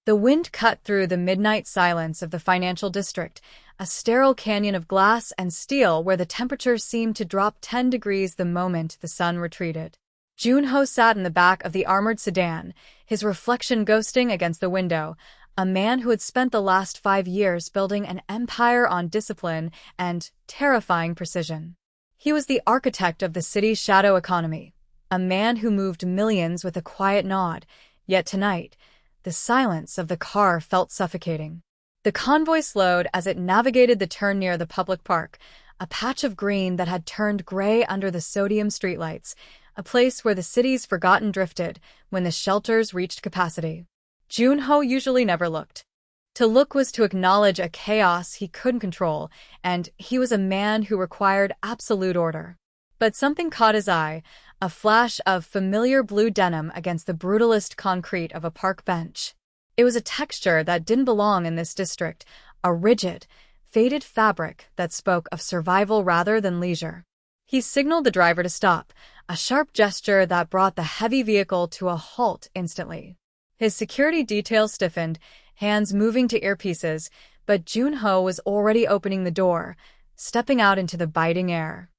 The wind cut through the midnight silence of the financial district, a sterile canyon of glass and steel where the temperature seemed to drop 10 degrees the moment the sun retreated. Junho sat in the back of the armored sedan, his reflection ghosting against the window, a man who had spent the last 5 years building an empire on discipline and terrifying precision. He was the architect of the city's shadow economy, a man who moved millions with a quiet nod, yet tonight, the silence of the car felt suffocating. The convoy slowed as it navigated the turn near the public park, a patch of green that had turned gray under the sodium streetlights, a place where the city's forgotten drifted when the shelters reached capacity. Junho usually never looked. To look was to acknowledge a chaos he couldn't control, and he was a man who required absolute order. But something caught his eye, a flash of familiar blue denim against the brutalist concrete of a park bench. It was a texture that didn't belong in this district, a rigid, faded fabric that spoke of survival rather than leisure. He signaled the driver to stop, a sharp gesture that brought the heavy vehicle to a halt instantly. His security detail stiffened, hands moving to earpieces, but Junho was already opening the door, stepping out into the biting air.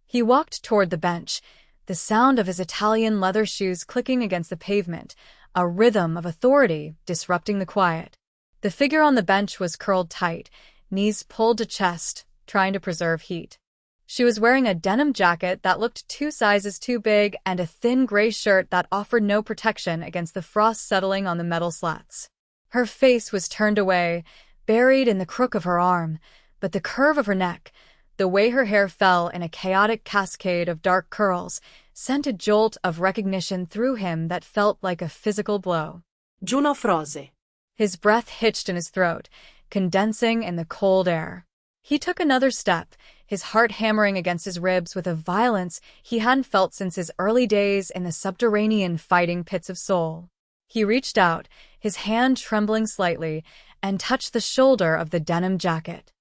He walked toward the bench, the sound of his Italian leather shoes clicking against the pavement, a rhythm of authority disrupting the quiet. The figure on the bench was curled tight, knees pulled to chest, trying to preserve heat. She was wearing a denim jacket that looked 2 sizes too big and a thin gray shirt that offered no protection against the frost settling on the metal slats. Her face was turned away, buried in the crook of her arm, but the curve of her neck, the way her hair fell in a chaotic cascade of dark curls, sent a jolt of recognition through him that felt like a physical blow. Juno froze. His breath hitched in his throat, condensing in the cold air. He took another step, his heart hammering against his ribs with a violence he hadn't felt since his early days in the subterranean fighting pits of Seoul. He reached out, his hand trembling slightly, and touched the shoulder of the denim jacket.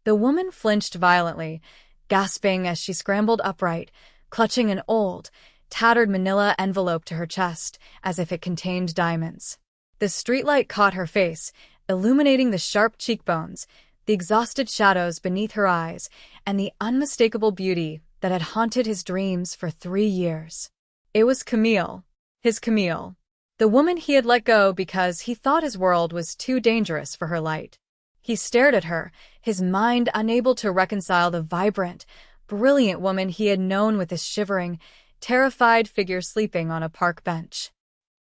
The woman flinched violently, gasping as she scrambled upright, clutching an old, tattered manila envelope to her chest, as if it contained diamonds. The streetlight caught her face, illuminating the sharp cheekbones, the exhausted shadows beneath her eyes, and the unmistakable beauty that had haunted his dreams for 3 years. It was Camille, his Camille, the woman he had let go because he thought his world was too dangerous for her light. He stared at her, his mind unable to reconcile the vibrant, brilliant woman he had known with this shivering, terrified figure sleeping on a park bench.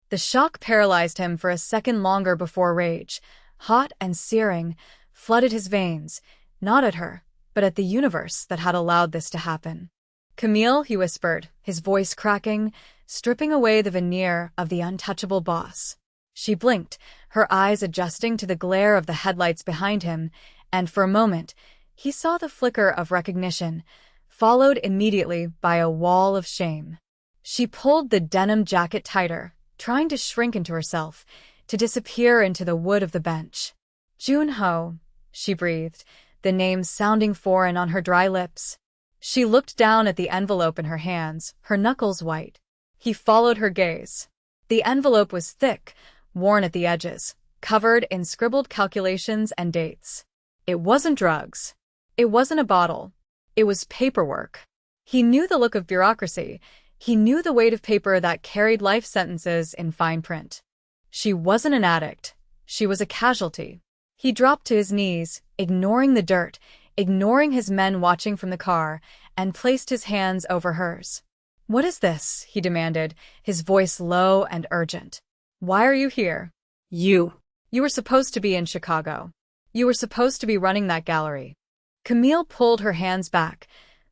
The shock paralyzed him for a second longer before rage, hot and searing, flooded his veins, not at her, but at the universe that had allowed this to happen. "Camille," he whispered, his voice cracking, stripping away the veneer of the untouchable boss. She blinked, her eyes adjusting to the glare of the headlights behind him, and for a moment, he saw the flicker of recognition, followed immediately by a wall of shame. She pulled the denim jacket tighter, trying to shrink into herself, to disappear into the wood of the bench. "Junho," she breathed, the name sounding foreign on her dry lips. She looked down at the envelope in her hands, her knuckles white. He followed her gaze. The envelope was thick, worn at the edges, covered in scribbled calculations and dates. It wasn't drugs. It wasn't a bottle. It was paperwork. He knew the look of bureaucracy. He knew the weight of paper that carried life sentences in fine print. She wasn't an addict. She was a casualty. He dropped to his knees, ignoring the dirt, ignoring his men watching from the car, and placed his hands over hers. "What is this?" he demanded, his voice low and urgent. "Why are you here?" You were supposed to be in Chicago. You were supposed to be running that gallery." Camille pulled her hands back,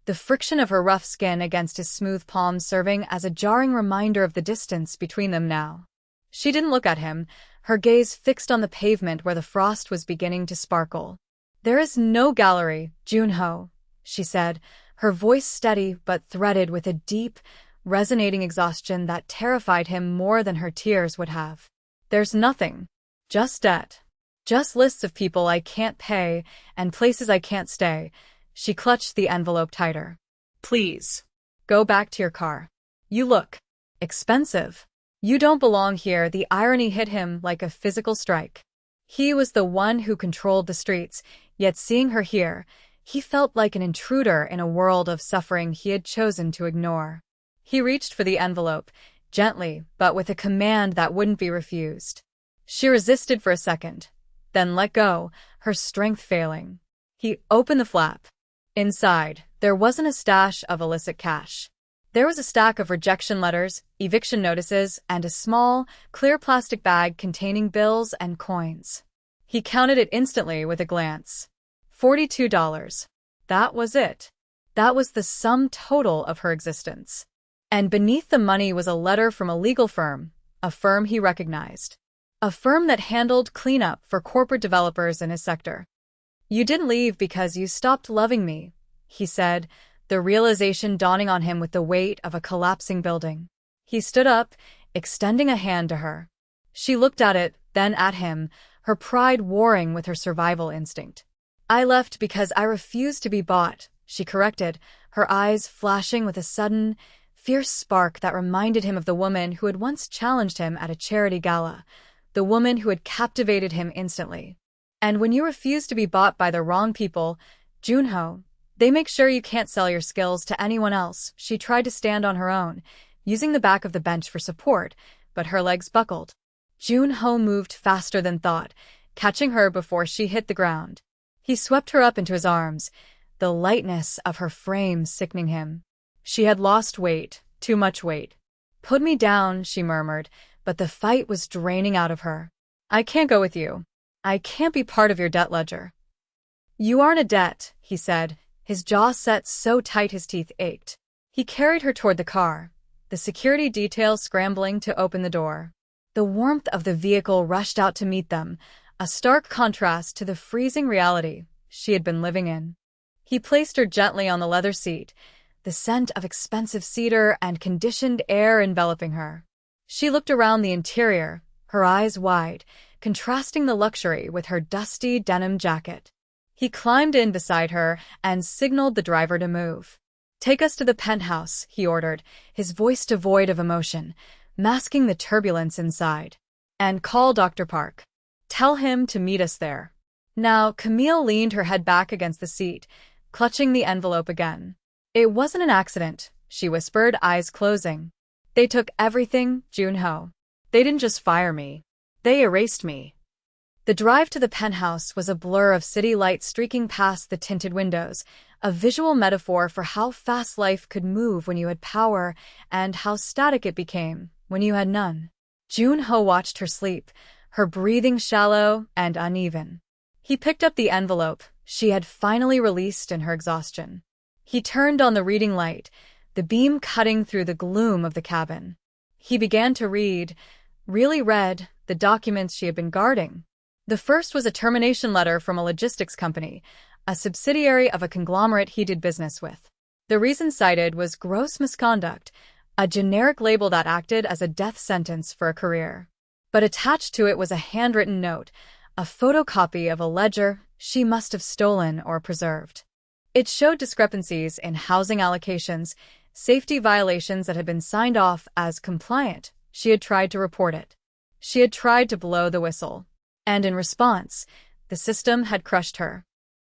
the friction of her rough skin against his smooth palm serving as a jarring reminder of the distance between them now. She didn't look at him, her gaze fixed on the pavement where the frost was beginning to sparkle. "There is no gallery, Junho," she said, her voice steady but threaded with a deep, resonating exhaustion that terrified him more than her tears would have. "There's nothing. Just debt. Just lists of people I can't pay and places I can't stay." She clutched the envelope tighter. "Please, go back to your car. You look expensive." You don't belong here. The irony hit him like a physical strike. He was the one who controlled the streets, yet seeing her here, he felt like an intruder in a world of suffering he had chosen to ignore. He reached for the envelope, gently, but with a command that wouldn't be refused. She resisted for a second, then let go, her strength failing. He opened the flap. Inside, there wasn't a stash of illicit cash. There was a stack of rejection letters, eviction notices, and a small, clear plastic bag containing bills and coins. He counted it instantly with a glance. $42. That was it. That was the sum total of her existence. And beneath the money was a letter from a legal firm, a firm he recognized. A firm that handled cleanup for corporate developers in his sector. You didn't leave because you stopped loving me, he said, the realization dawning on him with the weight of a collapsing building. He stood up, extending a hand to her. She looked at it, then at him, her pride warring with her survival instinct. I left because I refused to be bought, she corrected, her eyes flashing with a sudden, fierce spark that reminded him of the woman who had once challenged him at a charity gala, the woman who had captivated him instantly. And when you refuse to be bought by the wrong people, Junho, they make sure you can't sell your skills to anyone else. She tried to stand on her own, using the back of the bench for support, but her legs buckled. Junho moved faster than thought, catching her before she hit the ground. He swept her up into his arms, the lightness of her frame sickening him. She had lost weight, too much weight. Put me down, she murmured, but the fight was draining out of her. I can't go with you. I can't be part of your debt ledger. You aren't a debt, he said, his jaw set so tight his teeth ached. He carried her toward the car, the security detail scrambling to open the door. The warmth of the vehicle rushed out to meet them, a stark contrast to the freezing reality she had been living in. He placed her gently on the leather seat, the scent of expensive cedar and conditioned air enveloping her. She looked around the interior, her eyes wide, contrasting the luxury with her dusty denim jacket. He climbed in beside her and signaled the driver to move. Take us to the penthouse, he ordered, his voice devoid of emotion, masking the turbulence inside. And call Dr. Park. Tell him to meet us there. Now, Camille leaned her head back against the seat, clutching the envelope again. It wasn't an accident, she whispered, eyes closing. They took everything, Junho. They didn't just fire me. They erased me. The drive to the penthouse was a blur of city lights streaking past the tinted windows, a visual metaphor for how fast life could move when you had power and how static it became when you had none. Junho watched her sleep, her breathing shallow and uneven. He picked up the envelope she had finally released in her exhaustion. He turned on the reading light, the beam cutting through the gloom of the cabin. He began to read, really read, the documents she had been guarding. The first was a termination letter from a logistics company, a subsidiary of a conglomerate he did business with. The reason cited was gross misconduct, a generic label that acted as a death sentence for a career. But attached to it was a handwritten note, a photocopy of a ledger she must have stolen or preserved. It showed discrepancies in housing allocations, safety violations that had been signed off as compliant. She had tried to report it. She had tried to blow the whistle. And in response, the system had crushed her.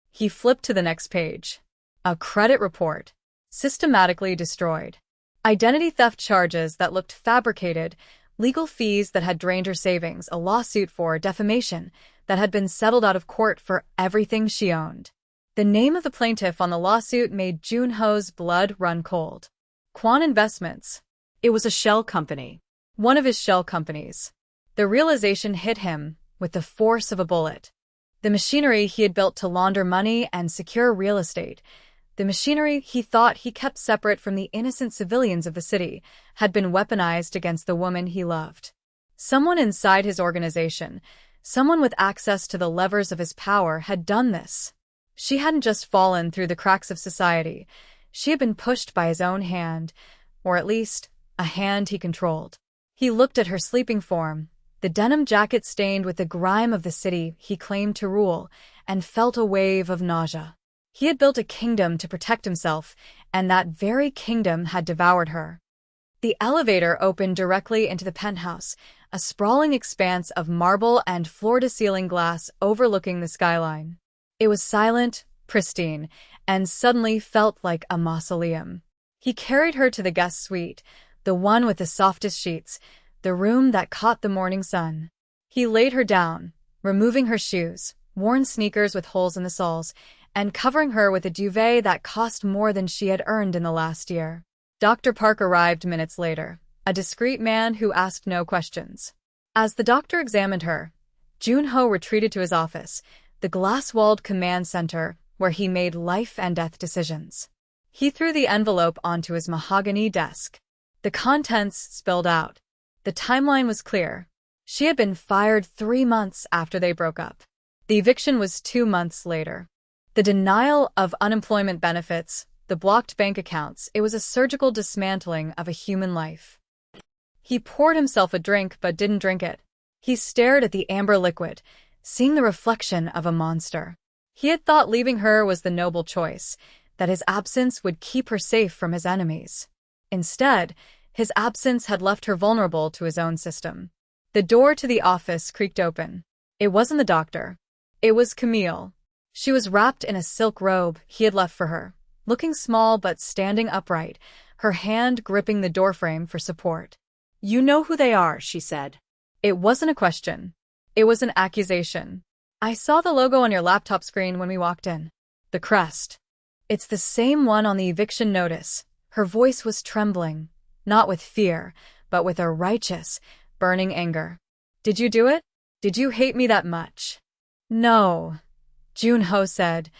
He flipped to the next page. A credit report. Systematically destroyed. Identity theft charges that looked fabricated, legal fees that had drained her savings, a lawsuit for defamation that had been settled out of court for everything she owned. The name of the plaintiff on the lawsuit made Junho's blood run cold. Quan Investments. It was a shell company. One of his shell companies. The realization hit him with the force of a bullet. The machinery he had built to launder money and secure real estate, the machinery he thought he kept separate from the innocent civilians of the city, had been weaponized against the woman he loved. Someone inside his organization, someone with access to the levers of his power, had done this. She hadn't just fallen through the cracks of society. She had been pushed by his own hand, or at least, a hand he controlled. He looked at her sleeping form, the denim jacket stained with the grime of the city he claimed to rule, and felt a wave of nausea. He had built a kingdom to protect himself, and that very kingdom had devoured her. The elevator opened directly into the penthouse, a sprawling expanse of marble and floor-to-ceiling glass overlooking the skyline. It was silent, pristine, and suddenly felt like a mausoleum. He carried her to the guest suite, the one with the softest sheets, the room that caught the morning sun. He laid her down, removing her shoes, worn sneakers with holes in the soles, and covering her with a duvet that cost more than she had earned in the last year. Dr. Park arrived minutes later, a discreet man who asked no questions. As the doctor examined her, Junho retreated to his office, the glass-walled command center where he made life-and-death decisions. He threw the envelope onto his mahogany desk. The contents spilled out. The timeline was clear. She had been fired 3 months after they broke up. The eviction was 2 months later. The denial of unemployment benefits, the blocked bank accounts, it was a surgical dismantling of a human life. He poured himself a drink but didn't drink it. He stared at the amber liquid, seeing the reflection of a monster. He had thought leaving her was the noble choice, that his absence would keep her safe from his enemies. Instead, his absence had left her vulnerable to his own system. The door to the office creaked open. It wasn't the doctor. It was Camille. She was wrapped in a silk robe he had left for her, looking small but standing upright, her hand gripping the doorframe for support. "You know who they are," she said. It wasn't a question. It was an accusation. "I saw the logo on your laptop screen when we walked in. The crest. It's the same one on the eviction notice." Her voice was trembling, not with fear, but with a righteous, burning anger. "Did you do it? Did you hate me that much?" "No," Junho said,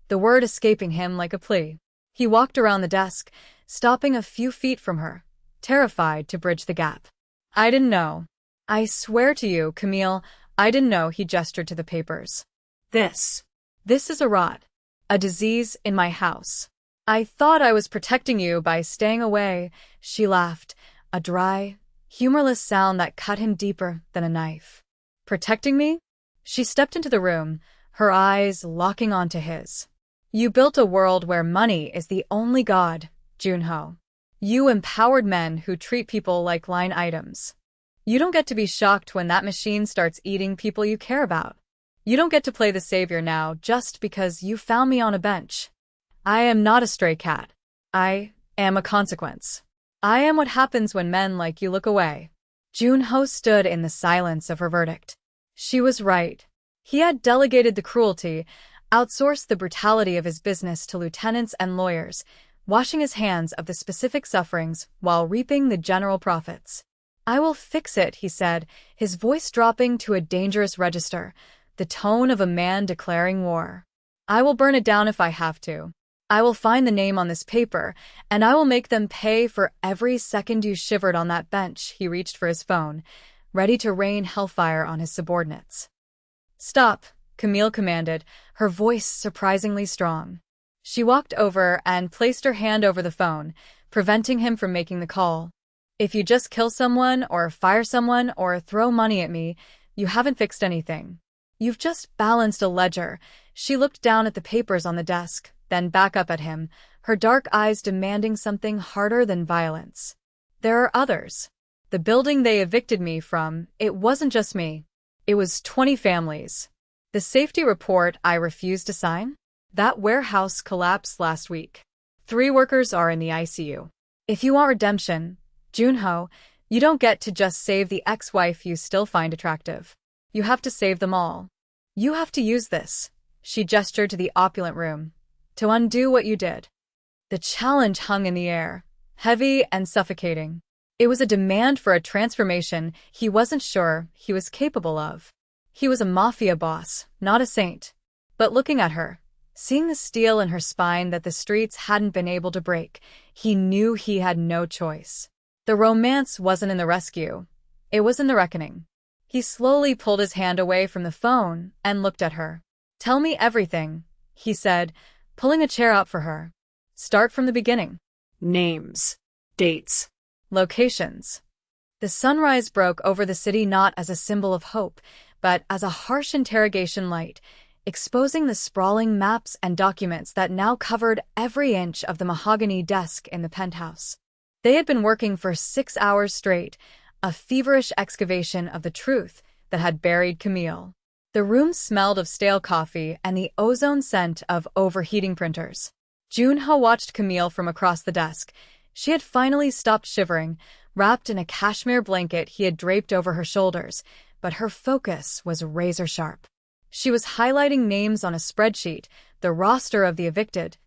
the word escaping him like a plea. He walked around the desk, stopping a few feet from her, terrified to bridge the gap. "I didn't know. I swear to you, Camille, I didn't know." He gestured to the papers. This is a rot. A disease in my house. "I thought I was protecting you by staying away," she laughed, a dry, humorless sound that cut him deeper than a knife. "Protecting me?" She stepped into the room, her eyes locking onto his. "You built a world where money is the only god, Junho. You empowered men who treat people like line items. You don't get to be shocked when that machine starts eating people you care about. You don't get to play the savior now just because you found me on a bench. I am not a stray cat. I am a consequence. I am what happens when men like you look away." Junho stood in the silence of her verdict. She was right. He had delegated the cruelty, outsourced the brutality of his business to lieutenants and lawyers, washing his hands of the specific sufferings while reaping the general profits. "I will fix it," he said, his voice dropping to a dangerous register, the tone of a man declaring war. "I will burn it down if I have to. I will find the name on this paper, and I will make them pay for every second you shivered on that bench." He reached for his phone, ready to rain hellfire on his subordinates. "Stop," Camille commanded, her voice surprisingly strong. She walked over and placed her hand over the phone, preventing him from making the call. "If you just kill someone or fire someone or throw money at me, you haven't fixed anything. You've just balanced a ledger." She looked down at the papers on the desk, then back up at him, her dark eyes demanding something harder than violence. "There are others. The building they evicted me from, it wasn't just me. It was 20 families. The safety report I refused to sign? That warehouse collapsed last week. 3 workers are in the ICU. If you want redemption, Junho, you don't get to just save the ex-wife you still find attractive. You have to save them all. You have to use this," she gestured to the opulent room, "to undo what you did." The challenge hung in the air, heavy and suffocating. It was a demand for a transformation he wasn't sure he was capable of. He was a mafia boss, not a saint. But looking at her, seeing the steel in her spine that the streets hadn't been able to break, he knew he had no choice. The romance wasn't in the rescue. It was in the reckoning. He slowly pulled his hand away from the phone and looked at her. "Tell me everything," he said, pulling a chair out for her. "Start from the beginning. Names, dates, locations." The sunrise broke over the city not as a symbol of hope, but as a harsh interrogation light, exposing the sprawling maps and documents that now covered every inch of the mahogany desk in the penthouse. They had been working for 6 hours straight, a feverish excavation of the truth that had buried Camille. The room smelled of stale coffee and the ozone scent of overheating printers. Junho watched Camille from across the desk. She had finally stopped shivering, wrapped in a cashmere blanket he had draped over her shoulders, but her focus was razor-sharp. She was highlighting names on a spreadsheet, the roster of the evicted,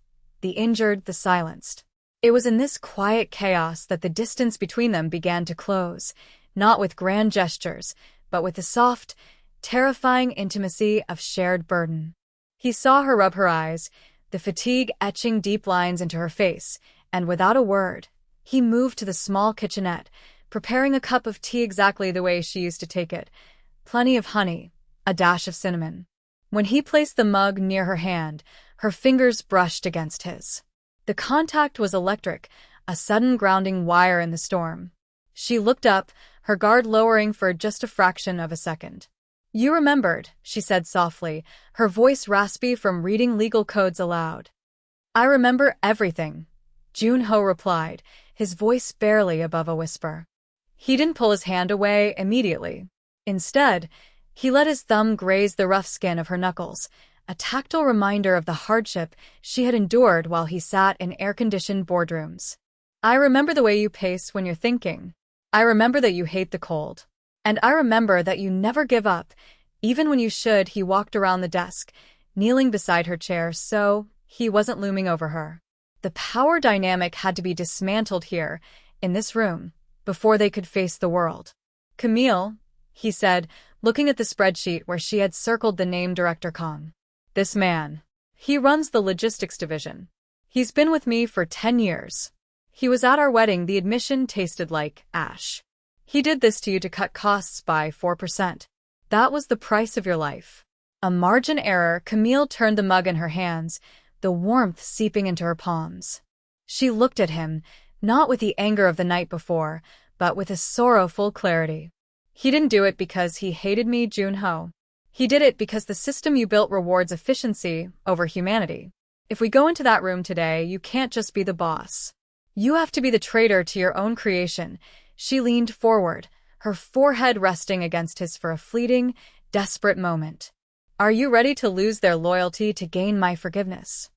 the injured, the silenced. It was in this quiet chaos that the distance between them began to close, not with grand gestures, but with the soft, terrifying intimacy of shared burden. He saw her rub her eyes, the fatigue etching deep lines into her face, and without a word, he moved to the small kitchenette, preparing a cup of tea exactly the way she used to take it. Plenty of honey, a dash of cinnamon. When he placed the mug near her hand, her fingers brushed against his. The contact was electric, a sudden grounding wire in the storm. She looked up, her guard lowering for just a fraction of a second. "You remembered," she said softly, her voice raspy from reading legal codes aloud. "I remember everything," Junho replied, his voice barely above a whisper. He didn't pull his hand away immediately. Instead, he let his thumb graze the rough skin of her knuckles, a tactile reminder of the hardship she had endured while he sat in air-conditioned boardrooms. "I remember the way you pace when you're thinking. I remember that you hate the cold. And I remember that you never give up, even when you should." He walked around the desk, kneeling beside her chair so he wasn't looming over her. The power dynamic had to be dismantled here, in this room, before they could face the world. "Camille," he said, looking at the spreadsheet where she had circled the name Director Kong. "This man. He runs the logistics division. He's been with me for 10 years. He was at our wedding. The admission tasted like ash. He did this to you to cut costs by 4%. That was the price of your life." A margin error. Camille turned the mug in her hands, the warmth seeping into her palms. She looked at him, not with the anger of the night before, but with a sorrowful clarity. "He didn't do it because he hated me, Junho. He did it because the system you built rewards efficiency over humanity. If we go into that room today, you can't just be the boss. You have to be the traitor to your own creation." She leaned forward, her forehead resting against his for a fleeting, desperate moment. "Are you ready to lose their loyalty to gain my forgiveness?"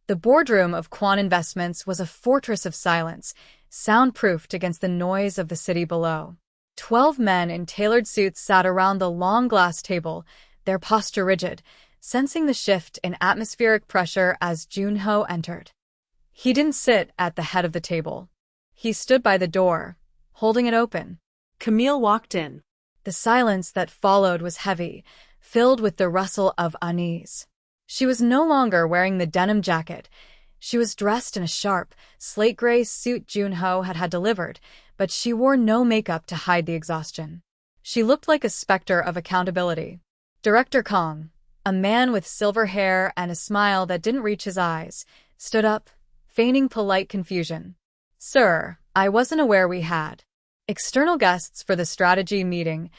The boardroom of Quan Investments was a fortress of silence, soundproofed against the noise of the city below. 12 men in tailored suits sat around the long glass table, their posture rigid, sensing the shift in atmospheric pressure as Junho entered. He didn't sit at the head of the table. He stood by the door, holding it open. Camille walked in. The silence that followed was heavy, filled with the rustle of unease. She was no longer wearing the denim jacket. She was dressed in a sharp, slate-gray suit Junho had delivered, but she wore no makeup to hide the exhaustion. She looked like a specter of accountability. Director Kong, a man with silver hair and a smile that didn't reach his eyes, stood up, feigning polite confusion. "Sir, I wasn't aware we had external guests for the strategy meeting."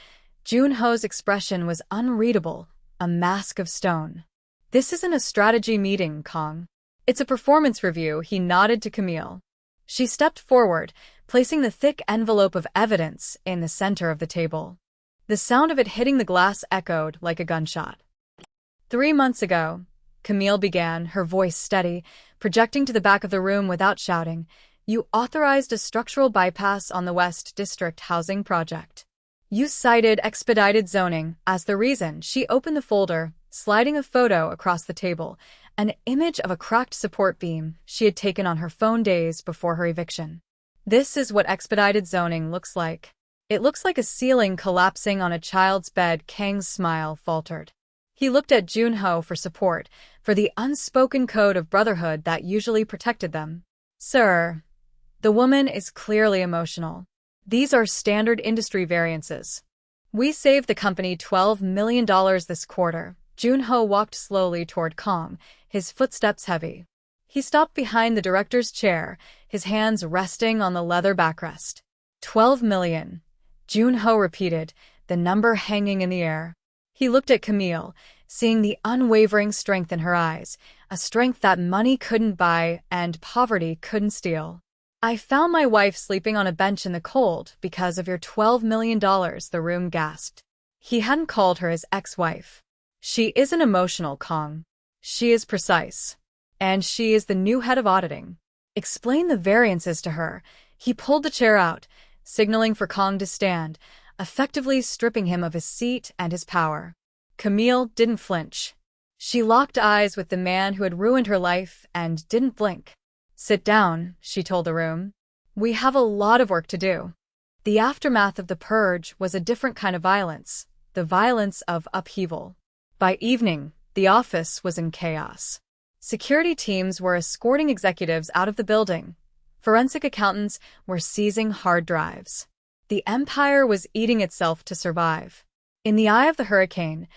Junho's expression was unreadable, a mask of stone. "This isn't a strategy meeting, Kong. It's a performance review." He nodded to Camille. She stepped forward, placing the thick envelope of evidence in the center of the table. The sound of it hitting the glass echoed like a gunshot. 3 months ago, Camille began, her voice steady, projecting to the back of the room without shouting, "you authorized a structural bypass on the West District housing project. You cited expedited zoning as the reason." She opened the folder, sliding a photo across the table, an image of a cracked support beam she had taken on her phone days before her eviction. "This is what expedited zoning looks like. It looks like a ceiling collapsing on a child's bed." Kang's smile faltered. He looked at Junho for support, for the unspoken code of brotherhood that usually protected them. "Sir," the woman is clearly emotional. "These are standard industry variances. We saved the company $12 million this quarter." Junho walked slowly toward Kong, his footsteps heavy. He stopped behind the director's chair, his hands resting on the leather backrest. 12 million. Junho repeated, the number hanging in the air. He looked at Camille, seeing the unwavering strength in her eyes, a strength that money couldn't buy and poverty couldn't steal. I found my wife sleeping on a bench in the cold because of your $12 million, the room gasped. He hadn't called her his ex-wife. She isn't emotional, Kong. She is precise. And she is the new head of auditing. Explain the variances to her. He pulled the chair out, signaling for Kong to stand, effectively stripping him of his seat and his power. Camille didn't flinch. She locked eyes with the man who had ruined her life and didn't blink. Sit down, she told the room. We have a lot of work to do. The aftermath of the purge was a different kind of violence, the violence of upheaval. By evening, the office was in chaos. Security teams were escorting executives out of the building. Forensic accountants were seizing hard drives. The empire was eating itself to survive. In the eye of the hurricane,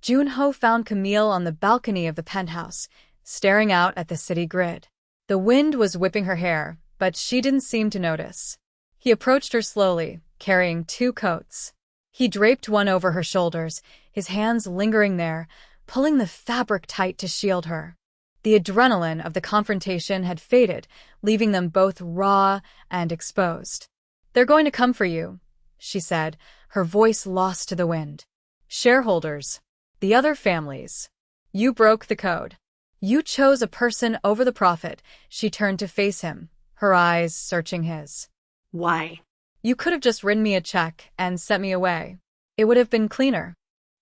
Junho found Camille on the balcony of the penthouse, staring out at the city grid. The wind was whipping her hair, but she didn't seem to notice. He approached her slowly, carrying 2 coats. He draped one over her shoulders, his hands lingering there, pulling the fabric tight to shield her. The adrenaline of the confrontation had faded, leaving them both raw and exposed. They're going to come for you, she said, her voice lost to the wind. Shareholders. The other families. You broke the code. You chose a person over the profit. She turned to face him, her eyes searching his. Why? You could have just written me a check and sent me away. It would have been cleaner.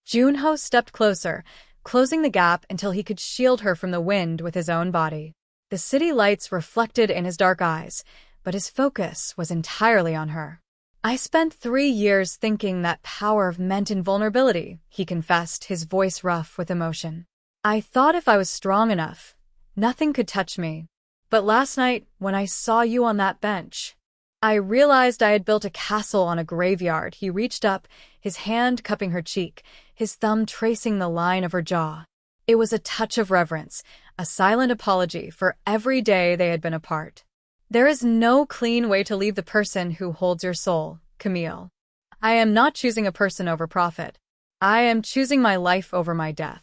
Junho stepped closer, closing the gap until he could shield her from the wind with his own body. The city lights reflected in his dark eyes, but his focus was entirely on her. I spent 3 years thinking that power meant invulnerability, he confessed, his voice rough with emotion. I thought if I was strong enough, nothing could touch me. But last night, when I saw you on that bench, I realized I had built a castle on a graveyard. He reached up, his hand cupping her cheek, his thumb tracing the line of her jaw. It was a touch of reverence, a silent apology for every day they had been apart. There is no clean way to leave the person who holds your soul, Camille. I am not choosing a person over profit. I am choosing my life over my death.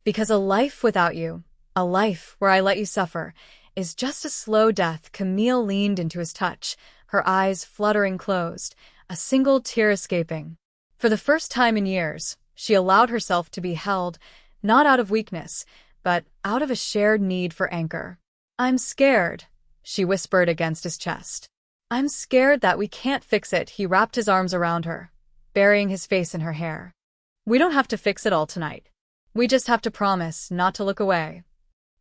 Because a life without you, a life where I let you suffer, is just a slow death. Camille leaned into his touch, her eyes fluttering closed, a single tear escaping. For the first time in years, she allowed herself to be held, not out of weakness, but out of a shared need for anchor. I'm scared, she whispered against his chest. I'm scared that we can't fix it. He wrapped his arms around her, burying his face in her hair. We don't have to fix it all tonight. We just have to promise not to look away.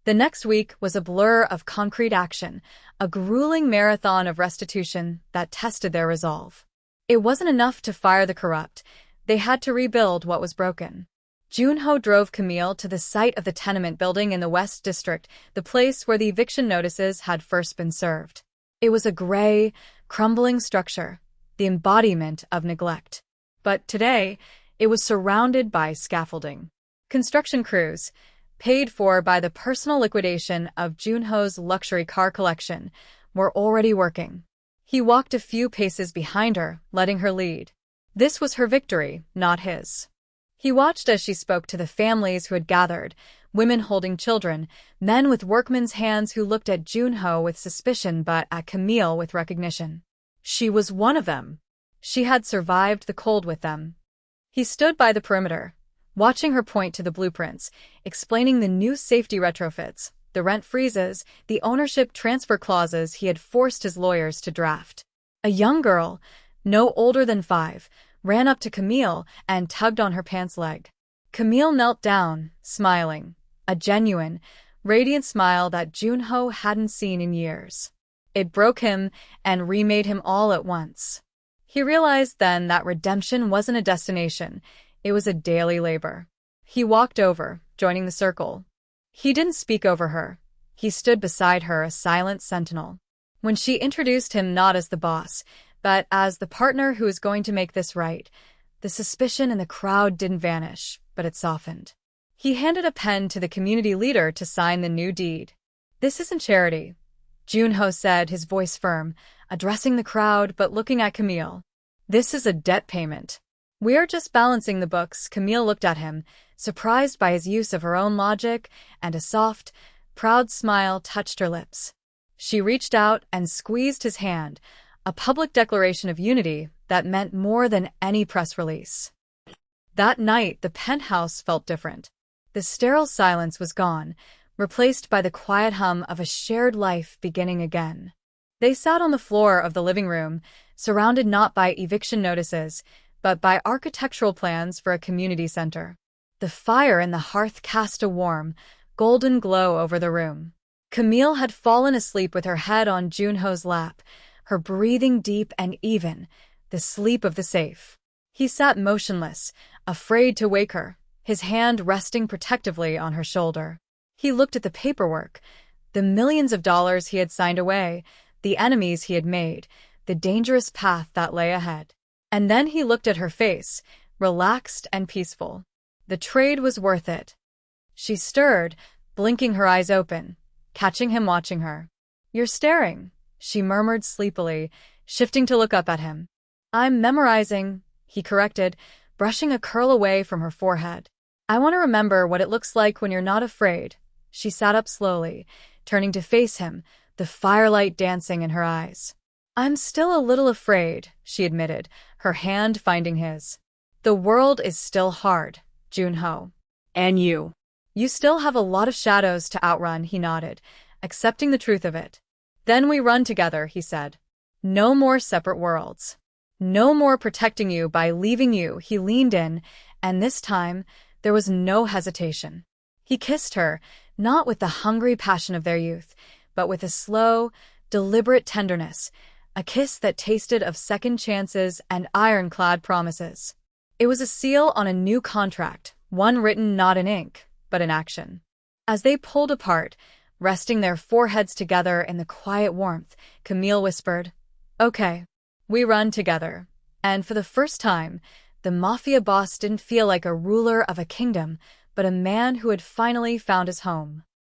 The next week was a blur of concrete action, a grueling marathon of restitution that tested their resolve. It wasn't enough to fire the corrupt. They had to rebuild what was broken. Junho drove Camille to the site of the tenement building in the West District, the place where the eviction notices had first been served. It was a gray, crumbling structure, the embodiment of neglect. But today, it was surrounded by scaffolding. Construction crews, paid for by the personal liquidation of Junho's luxury car collection, were already working. He walked a few paces behind her, letting her lead. This was her victory, not his. He watched as she spoke to the families who had gathered, women holding children, men with workmen's hands who looked at Junho with suspicion but at Camille with recognition. She was one of them. She had survived the cold with them. He stood by the perimeter, watching her point to the blueprints, explaining the new safety retrofits, the rent freezes, the ownership transfer clauses he had forced his lawyers to draft. A young girl, no older than 5, ran up to Camille and tugged on her pants leg. Camille knelt down, smiling, a genuine, radiant smile that Junho hadn't seen in years. It broke him and remade him all at once. He realized then that redemption wasn't a destination, it was a daily labor. He walked over, joining the circle. He didn't speak over her. He stood beside her, a silent sentinel. When she introduced him not as the boss, but as the partner who was going to make this right, the suspicion in the crowd didn't vanish, but it softened. He handed a pen to the community leader to sign the new deed. This isn't charity, Junho said, his voice firm, addressing the crowd but looking at Camille. This is a debt payment. We are just balancing the books. Camille looked at him, surprised by his use of her own logic, and a soft, proud smile touched her lips. She reached out and squeezed his hand, a public declaration of unity that meant more than any press release. That night, the penthouse felt different. The sterile silence was gone, replaced by the quiet hum of a shared life beginning again. They sat on the floor of the living room, surrounded not by eviction notices, but by architectural plans for a community center. The fire in the hearth cast a warm, golden glow over the room. Camille had fallen asleep with her head on Junho's lap, her breathing deep and even, the sleep of the safe. He sat motionless, afraid to wake her, his hand resting protectively on her shoulder. He looked at the paperwork, the millions of dollars he had signed away, the enemies he had made, the dangerous path that lay ahead. And then he looked at her face, relaxed and peaceful. The trade was worth it. She stirred, blinking her eyes open, catching him watching her. "You're staring," she murmured sleepily, shifting to look up at him. "I'm memorizing," he corrected, brushing a curl away from her forehead. "I want to remember what it looks like when you're not afraid." She sat up slowly, turning to face him, the firelight dancing in her eyes. "I'm still a little afraid," she admitted, her hand finding his. "The world is still hard, Junho. And you. You still have a lot of shadows to outrun," he nodded, accepting the truth of it. "Then we run together," he said. "No more separate worlds. No more protecting you by leaving you." He leaned in, and this time, there was no hesitation. He kissed her, not with the hungry passion of their youth, but with a slow, deliberate tenderness, a kiss that tasted of second chances and ironclad promises. It was a seal on a new contract, one written not in ink, but in action. As they pulled apart, resting their foreheads together in the quiet warmth, Camille whispered, "Okay, we run together." And for the first time, the Mafia boss didn't feel like a ruler of a kingdom, but a man who had finally found his home.